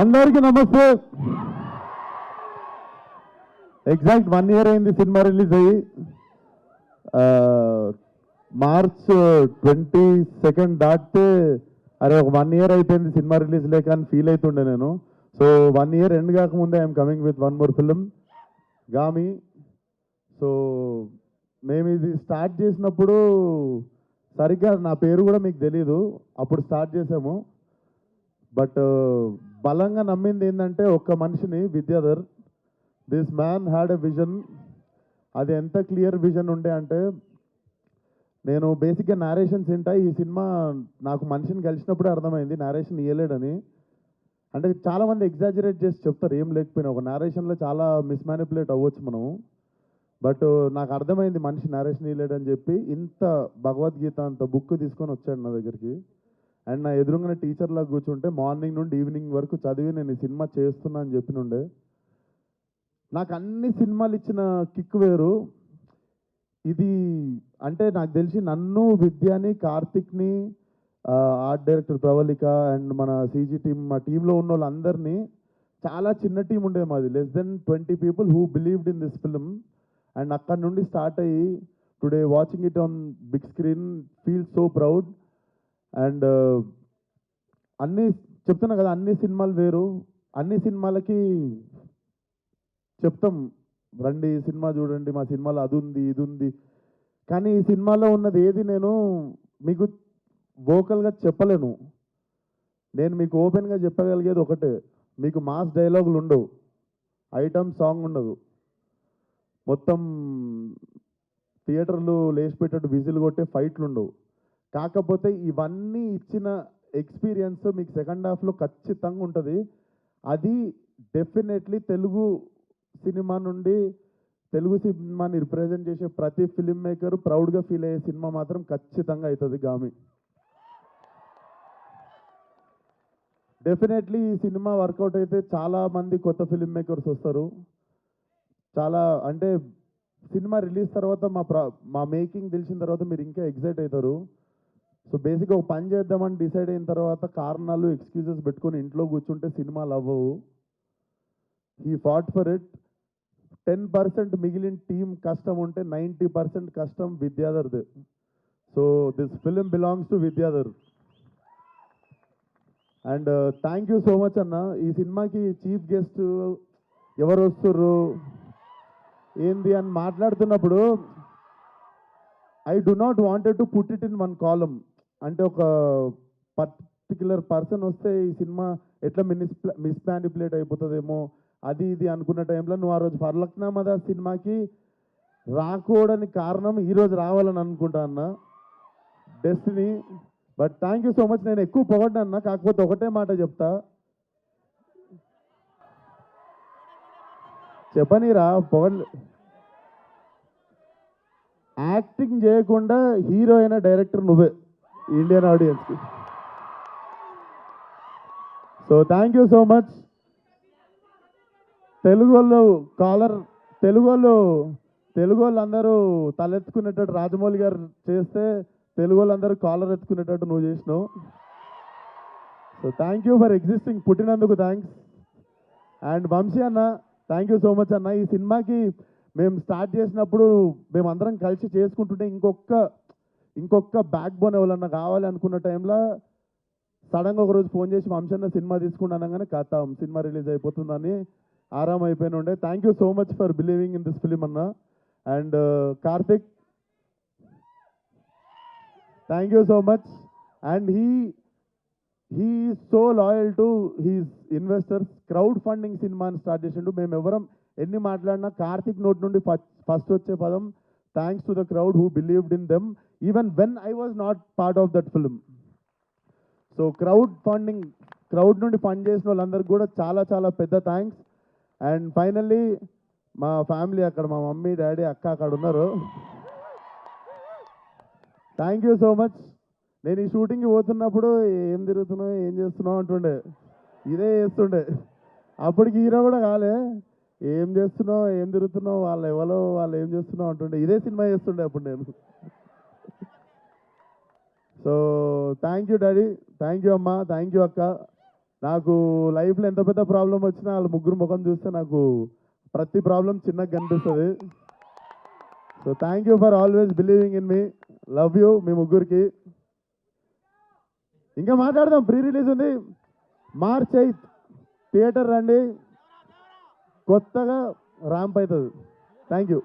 అందరికీ నమస్తే. Exact 1 year అయింది సినిమా రిలీజ్ అయ్యి. మార్చ్ 22 దాటితే అరే ఒక 1 ఇయర్ అయిపోయింది సినిమా రిలీజ్ లేక అని ఫీల్ అవుతుండే నేను. సో 1 ఇయర్ ఎండ్ కాకముందే I'm coming with one more film, Gaami. So మేము ఇది స్టార్ట్ చేసినప్పుడు సరిగ్గా నా పేరు కూడా మీకు తెలీదు, అప్పుడు స్టార్ట్ చేసాము. బట్ బలంగా నమ్మింది ఏంటంటే ఒక్క మనిషిని, Vidyadhar. This man had a vision. అది ఎంత క్లియర్ విజన్ ఉండే అంటే, నేను బేసిక్గా నేరేషన్స్ ఏంటా ఈ సినిమా నాకు మనిషిని కలిసినప్పుడే అర్థమైంది నేరేషన్ ఇయ్యలేడని. అంటే చాలామంది ఎగ్జాజరేట్ చేసి చెప్తారు ఏం లేకపోయినా, ఒక నేరేషన్లో చాలా మిస్మానిపులేట్ అవ్వచ్చు మనము. బట్ నాకు అర్థమైంది మనిషి నేరేషన్ ఇయ్యలేడని చెప్పి, ఇంత భగవద్గీత అంత బుక్ తీసుకొని వచ్చాడు నా దగ్గరికి. అండ్ నా ఎదురుగానే టీచర్లా కూర్చుంటే మార్నింగ్ నుండి ఈవినింగ్ వరకు చదివి నేను ఈ సినిమా చేస్తున్నా అని చెప్పినుండే. నాకు అన్ని సినిమాలు ఇచ్చిన కిక్ వేరు. ఇది అంటే నాకు తెలిసి నన్ను, విద్యాని, కార్తిక్ని, ఆర్ట్ డైరెక్టర్ ప్రవళిక అండ్ మన సీజీ టీమ్, మా టీంలో ఉన్న వాళ్ళందరినీ, చాలా చిన్న టీం ఉండే మాది, less than 20 people who believed in this film. And అక్కడ నుండి స్టార్ట్ అయ్యి today watching it on big screen feel so proud. And అన్నీ చెప్తున్నా కదా, అన్ని సినిమాలు వేరు. అన్ని సినిమాలకి చెప్తాం రండి సినిమా చూడండి, మా సినిమాలో అది ఉంది ఇది ఉంది, కానీ ఈ సినిమాలో ఉన్నది ఏది నేను మీకు వోకల్గా చెప్పలేను. నేను మీకు ఓపెన్గా చెప్పగలిగేది ఒకటే, మీకు మాస్ డైలాగులు ఉండవు, ఐటమ్ సాంగ్ ఉండదు, మొత్తం థియేటర్లు లేచిపెట్టేట్టు విజిల్ కొట్టే ఫైట్లు ఉండవు. కాకపోతే ఇవన్నీ ఇచ్చిన ఎక్స్పీరియన్స్ మీకు సెకండ్ హాఫ్లో ఖచ్చితంగా ఉంటుంది. అది డెఫినెట్లీ తెలుగు సినిమా నుండి, తెలుగు సినిమాని రిప్రజెంట్ చేసే ప్రతి ఫిల్మ్ మేకర్ ప్రౌడ్గా ఫీల్ అయ్యే సినిమా మాత్రం ఖచ్చితంగా అవుతుంది గామి. డెఫినెట్లీ ఈ సినిమా వర్కౌట్ అయితే చాలా మంది కొత్త ఫిల్మ్ మేకర్స్ వస్తారు. చాలా అంటే సినిమా రిలీజ్ తర్వాత మా మేకింగ్ తెలిసిన తర్వాత మీరు ఇంకా ఎగ్జైట్ అవుతారు. సో బేసిక్గా ఒక పని చేద్దామని డిసైడ్ అయిన తర్వాత కారణాలు, ఎక్స్క్యూజెస్ పెట్టుకొని ఇంట్లో కూర్చుంటే సినిమాలు అవ్వవు. He fought for it. 10% మిగిలిన టీం కష్టం ఉంటే 90% కష్టం విద్యాధర్ది. So this film belongs to Vidyadhar. And thank you so much అన్న. ఈ సినిమాకి చీఫ్ గెస్ట్ ఎవరు వస్తుర్రు ఏంది అని మాట్లాడుతున్నప్పుడు I do not wanted to put it in one column. అంటే ఒక పర్టిక్యులర్ పర్సన్ వస్తే ఈ సినిమా ఎట్లా మిస్మానిపులేట్ అయిపోతుందేమో అది ఇది అనుకున్న టైంలో నువ్వు ఆ రోజు ఫర్లక్నామా దాస్ సినిమాకి రాకూడని కారణం ఈరోజు రావాలని అనుకుంటా అన్న, destiny. But thank you so much. నేను ఎక్కువ పొగడ్డా అన్న, కాకపోతే ఒకటే మాట చెప్తా, చెప్పనీరా పొగడ్. యాక్టింగ్ చేయకుండా హీరో అయిన డైరెక్టర్ నువ్వే ఇండియన్ ఆడియన్స్కి. So thank you so much. Telugu వాళ్ళు అందరూ తలెత్తుకునేటట్టు రాజమౌళి గారు చేస్తే, తెలుగు వాళ్ళందరూ కాలర్ ఎత్తుకునేటట్టు నువ్వు చేసినావు. So thank you for existing, పుట్టినందుకు థ్యాంక్స్. అండ్ వంశీ అన్న, థ్యాంక్ యూ సో మచ్ అన్న. ఈ సినిమాకి మేము స్టార్ట్ చేసినప్పుడు మేమందరం కలిసి చేసుకుంటుంటే ఇంకొక బ్యాక్ బోన్ ఎవరన్నా కావాలి అనుకున్న టైంలో సడన్గా ఒకరోజు ఫోన్ చేసి వంశీ అన్న సినిమా తీసుకుంటానగానే కథ సినిమా రిలీజ్ అయిపోతుందని ఆరామ్ అయిపోయిన ఉండే. Thank you so much for believing in this film అన్న. And Karthik, thank you so much. And he is so loyal to his investors. Crowd funding సినిమాని స్టార్ట్ చేసిండు. మేము ఎవరం ఎన్ని మాట్లాడినా కార్తిక్ నోట్ నుండి ఫస్ట్ వచ్చే పదం thanks to the crowd who believed in them even when I was not part of that film. So crowd నుండి ఫండ్ చేసిన వాళ్ళందరికీ కూడా చాలా చాలా పెద్ద థ్యాంక్స్. అండ్ ఫైనల్లీ మా ఫ్యామిలీ, అక్కడ మా మమ్మీ, డాడీ, అక్క అక్కడ ఉన్నారు. Thank you so much. నేను ఈ షూటింగ్కి పోతున్నప్పుడు ఏం తిరుగుతున్నావు ఏం చేస్తున్నావు అంటుండే, ఇదే చేస్తుండే. అప్పటికి హీరో కూడా కాలే, ఏం చేస్తున్నావు ఏం తిరుగుతున్నావు, వాళ్ళు ఏం చేస్తున్నావు అంటుండే, ఇదే సినిమా చేస్తుండే అప్పుడు నేను. So thank you daddy, thank you అమ్మ, థ్యాంక్ యూ అక్క. నాకు లైఫ్లో ఎంత పెద్ద ప్రాబ్లం వచ్చినా వాళ్ళ ముగ్గురు ముఖం చూస్తే నాకు ప్రతి ప్రాబ్లం చిన్నగా కనిపిస్తుంది. So thank you for always believing in me. Love you మీ ముగ్గురికి. ఇంకా మాట్లాడదాం. ప్రీ రిలీజ్ ఉంది March 8th థియేటర్ రండి. కొత్తగా ర్యాంప్ అవుతుంది. Thank you.